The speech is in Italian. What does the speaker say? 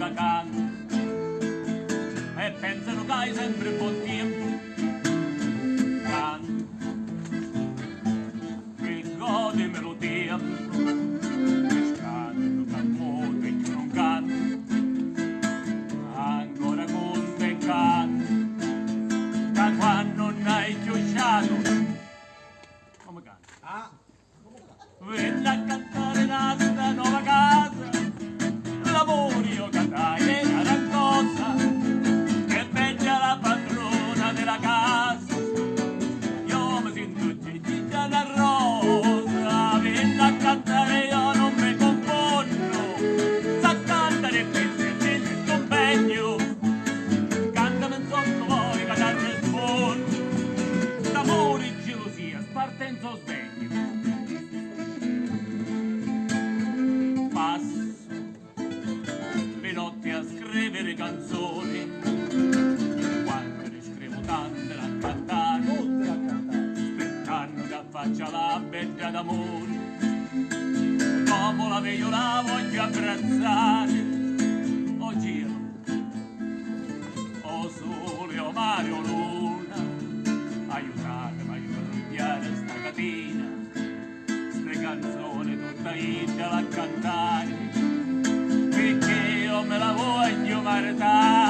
la canto e pensano che hai sempre buon tempo. Canto che godimelo tempo, che scanto t'amore e io non canto, ancora con te canto, da quando non hai chiusciato. Come canto? Ah, Venni a cantare la sta nuova casa, l'amore io cantai era una cosa, che bella la padrona della casa, io mi sento ciccia una rosa, venni a cantare io non mi confondo, sa cantare per te sto meglio, cantami sotto voi che ti rispondo, d'amore e gelosia sparte in sostegno. Passo le notti a scrivere canzoni, quando ne scrivo tante da cantare, tutte a cantare. aspettando che faccia la bella d'amore. Dopo la veglio la voglio abbracciare, o giro, o sole, o mare, o luna, aiutatemi a cambiare sta catena, ste canzoni tutta ida a cantare, perché io me la voglio maritare.